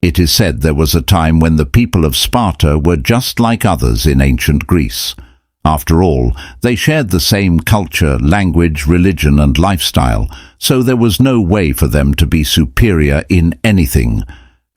It is said there was a time when the people of Sparta were just like others in ancient Greece. After all, they shared the same culture, language, religion and lifestyle, so there was no way for them to be superior in anything.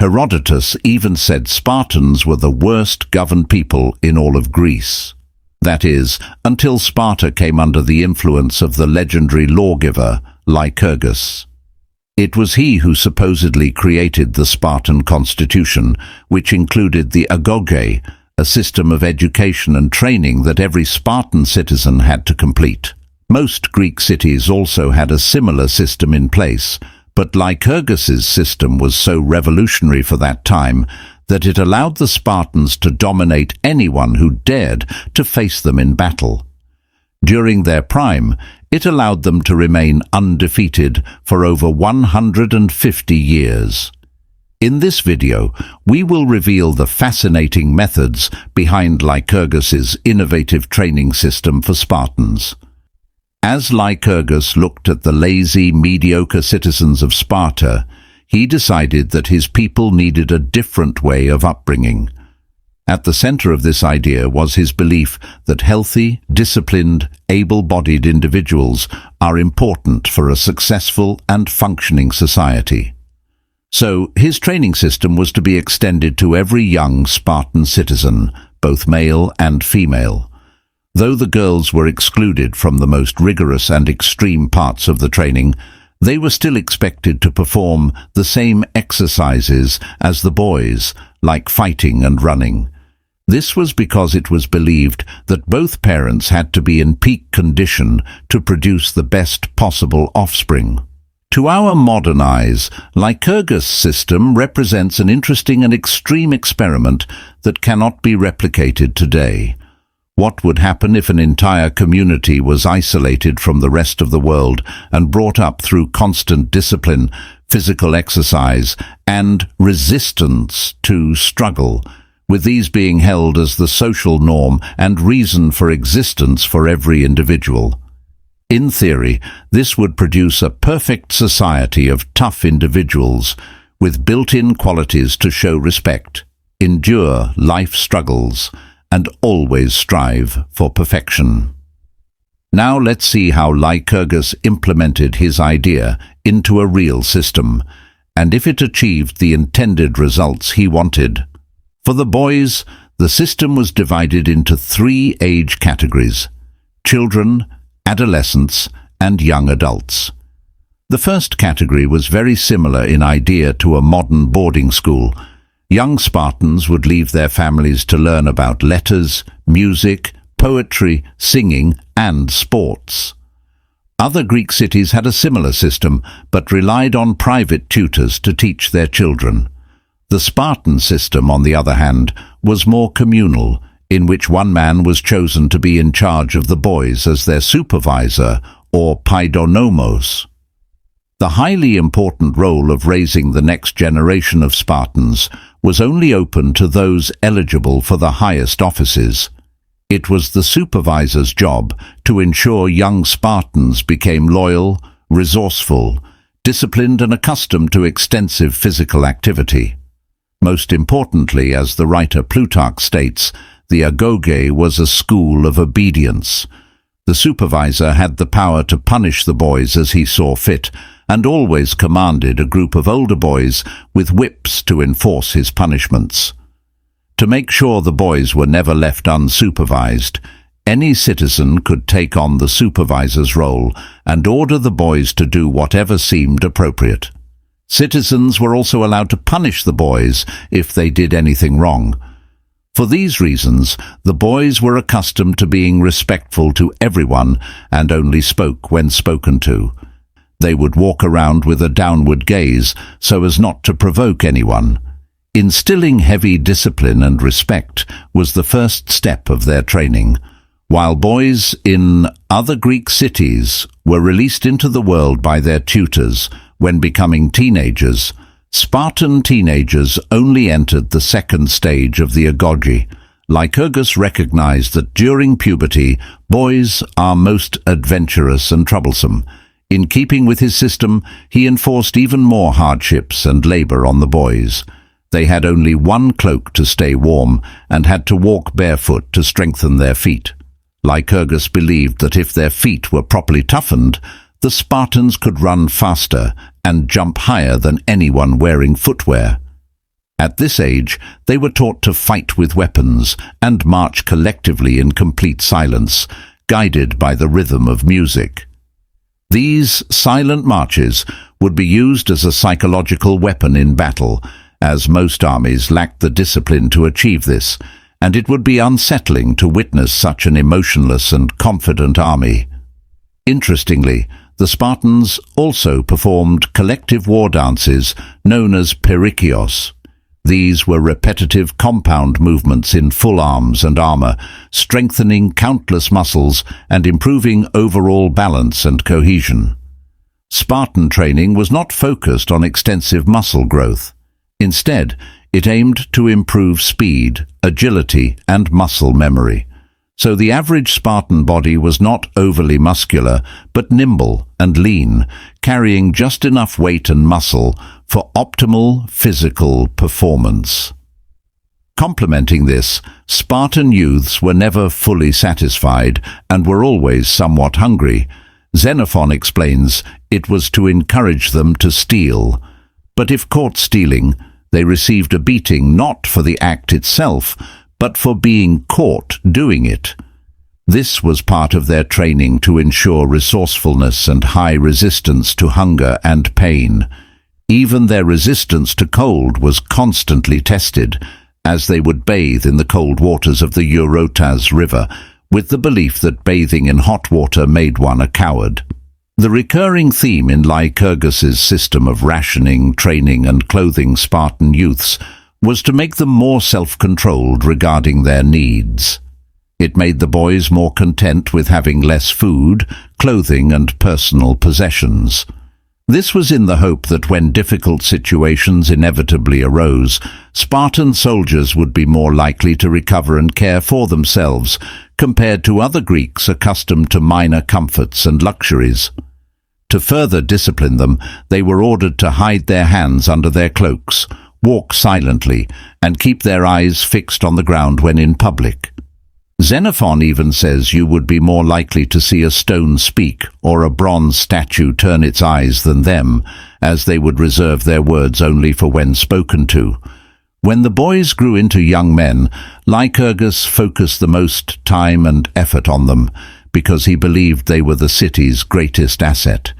Herodotus even said Spartans were the worst governed people in all of Greece. That is, until Sparta came under the influence of the legendary lawgiver Lycurgus. It was he who supposedly created the Spartan constitution, which included the agoge, a system of education and training that every Spartan citizen had to complete. Most Greek cities also had a similar system in place, but Lycurgus's system was so revolutionary for that time that it allowed the Spartans to dominate anyone who dared to face them in battle. During their prime, it allowed them to remain undefeated for over 150 years. In this video, we will reveal the fascinating methods behind Lycurgus's innovative training system for Spartans. As Lycurgus looked at the lazy, mediocre citizens of Sparta, he decided that his people needed a different way of upbringing. At the center of this idea was his belief that healthy, disciplined, able-bodied individuals are important for a successful and functioning society. So, his training system was to be extended to every young Spartan citizen, both male and female. Though the girls were excluded from the most rigorous and extreme parts of the training, they were still expected to perform the same exercises as the boys, like fighting and running. This was because it was believed that both parents had to be in peak condition to produce the best possible offspring. To our modern eyes, Lycurgus' system represents an interesting and extreme experiment that cannot be replicated today. What would happen if an entire community was isolated from the rest of the world and brought up through constant discipline, physical exercise, and resistance to struggle, with these being held as the social norm and reason for existence for every individual? In theory, this would produce a perfect society of tough individuals with built-in qualities to show respect, endure life struggles, and always strive for perfection. Now let's see how Lycurgus implemented his idea into a real system, and if it achieved the intended results he wanted. For the boys, the system was divided into 3 age categories: children, adolescents, and young adults. The first category was very similar in idea to a modern boarding school. Young Spartans would leave their families to learn about letters, music, poetry, singing, and sports. Other Greek cities had a similar system, but relied on private tutors to teach their children. The Spartan system, on the other hand, was more communal, in which one man was chosen to be in charge of the boys as their supervisor, or paidonomos. The highly important role of raising the next generation of Spartans was only open to those eligible for the highest offices. It was the supervisor's job to ensure young Spartans became loyal, resourceful, disciplined and accustomed to extensive physical activity. Most importantly, as the writer Plutarch states, the agoge was a school of obedience. The supervisor had the power to punish the boys as he saw fit, and always commanded a group of older boys with whips to enforce his punishments. To make sure the boys were never left unsupervised, any citizen could take on the supervisor's role and order the boys to do whatever seemed appropriate. Citizens were also allowed to punish the boys if they did anything wrong. For these reasons, the boys were accustomed to being respectful to everyone and only spoke when spoken to. They would walk around with a downward gaze so as not to provoke anyone. Instilling heavy discipline and respect was the first step of their training. While boys in other Greek cities were released into the world by their tutors when becoming teenagers, Spartan teenagers only entered the second stage of the agoge. Lycurgus recognized that during puberty, boys are most adventurous and troublesome. In keeping with his system, he enforced even more hardships and labor on the boys. They had only one cloak to stay warm and had to walk barefoot to strengthen their feet. Lycurgus believed that if their feet were properly toughened, the Spartans could run faster and jump higher than anyone wearing footwear. At this age, they were taught to fight with weapons and march collectively in complete silence, guided by the rhythm of music. These silent marches would be used as a psychological weapon in battle, as most armies lacked the discipline to achieve this, and it would be unsettling to witness such an emotionless and confident army. Interestingly, the Spartans also performed collective war dances known as perikios. These were repetitive compound movements in full arms and armor, strengthening countless muscles and improving overall balance and cohesion. Spartan training was not focused on extensive muscle growth. Instead, it aimed to improve speed, agility, and muscle memory. So the average Spartan body was not overly muscular, but nimble and lean, carrying just enough weight and muscle for optimal physical performance. Complementing this, Spartan youths were never fully satisfied and were always somewhat hungry. Xenophon explains it was to encourage them to steal. But if caught stealing, they received a beating not for the act itself, but for being caught doing it. This was part of their training to ensure resourcefulness and high resistance to hunger and pain. Even their resistance to cold was constantly tested, as they would bathe in the cold waters of the Eurotas River, with the belief that bathing in hot water made one a coward. The recurring theme in Lycurgus's system of rationing, training, and clothing Spartan youths was to make them more self-controlled regarding their needs. It made the boys more content with having less food, clothing, and personal possessions. This was in the hope that when difficult situations inevitably arose, Spartan soldiers would be more likely to recover and care for themselves compared to other Greeks accustomed to minor comforts and luxuries. To further discipline them, they were ordered to hide their hands under their cloaks, walk silently, and keep their eyes fixed on the ground when in public. Xenophon even says you would be more likely to see a stone speak or a bronze statue turn its eyes than them, as they would reserve their words only for when spoken to. When the boys grew into young men, Lycurgus focused the most time and effort on them, because he believed they were the city's greatest asset.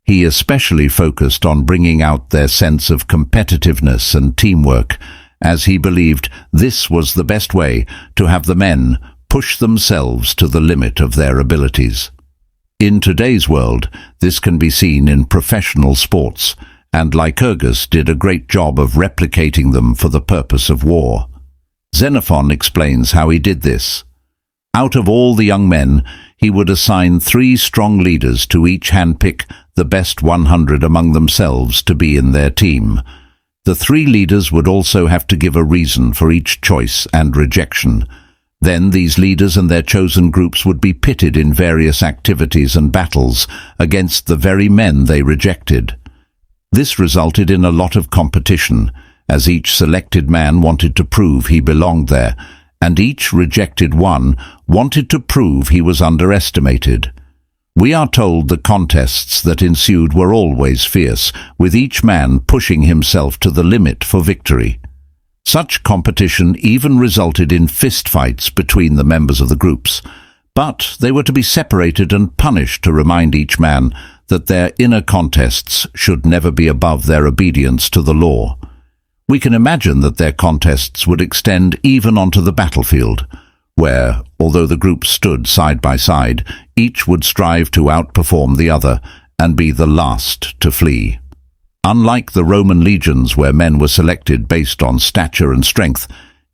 He especially focused on bringing out their sense of competitiveness and teamwork, as he believed this was the best way to have the men push themselves to the limit of their abilities. In today's world, this can be seen in professional sports, and Lycurgus did a great job of replicating them for the purpose of war. Xenophon explains how he did this. Out of all the young men, he would assign 3 strong leaders to each handpick the best 100 among themselves to be in their team. The 3 leaders would also have to give a reason for each choice and rejection. Then these leaders and their chosen groups would be pitted in various activities and battles against the very men they rejected. This resulted in a lot of competition, as each selected man wanted to prove he belonged there, and each rejected one wanted to prove he was underestimated. We are told the contests that ensued were always fierce, with each man pushing himself to the limit for victory. Such competition even resulted in fistfights between the members of the groups, but they were to be separated and punished to remind each man that their inner contests should never be above their obedience to the law. We can imagine that their contests would extend even onto the battlefield, where, although the groups stood side by side, each would strive to outperform the other and be the last to flee. Unlike the Roman legions where men were selected based on stature and strength,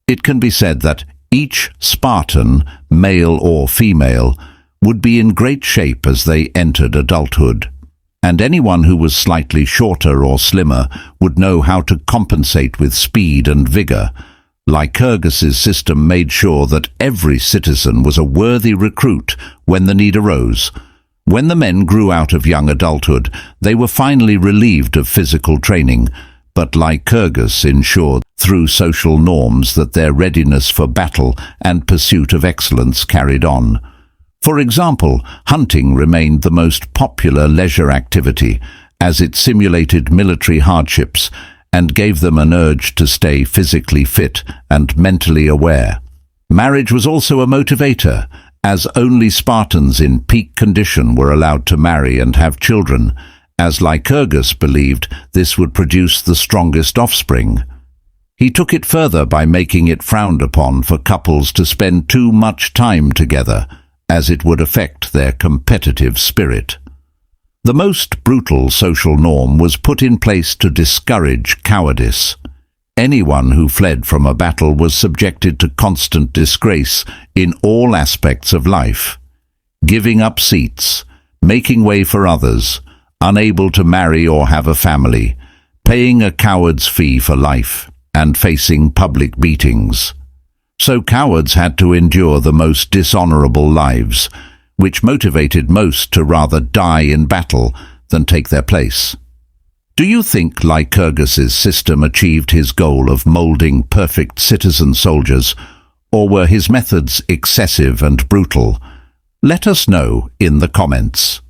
it can be said that each Spartan, male or female, would be in great shape as they entered adulthood, and anyone who was slightly shorter or slimmer would know how to compensate with speed and vigor. Lycurgus's system made sure that every citizen was a worthy recruit when the need arose. When the men grew out of young adulthood, they were finally relieved of physical training, but Lycurgus ensured through social norms that their readiness for battle and pursuit of excellence carried on. For example, hunting remained the most popular leisure activity, as it simulated military hardships and gave them an urge to stay physically fit and mentally aware. Marriage was also a motivator, as only Spartans in peak condition were allowed to marry and have children, as Lycurgus believed this would produce the strongest offspring. He took it further by making it frowned upon for couples to spend too much time together, as it would affect their competitive spirit. The most brutal social norm was put in place to discourage cowardice. Anyone who fled from a battle was subjected to constant disgrace in all aspects of life. Giving up seats, making way for others, unable to marry or have a family, paying a coward's fee for life, and facing public beatings. So cowards had to endure the most dishonorable lives, which motivated most to rather die in battle than take their place. Do you think Lycurgus's system achieved his goal of molding perfect citizen soldiers, or were his methods excessive and brutal? Let us know in the comments.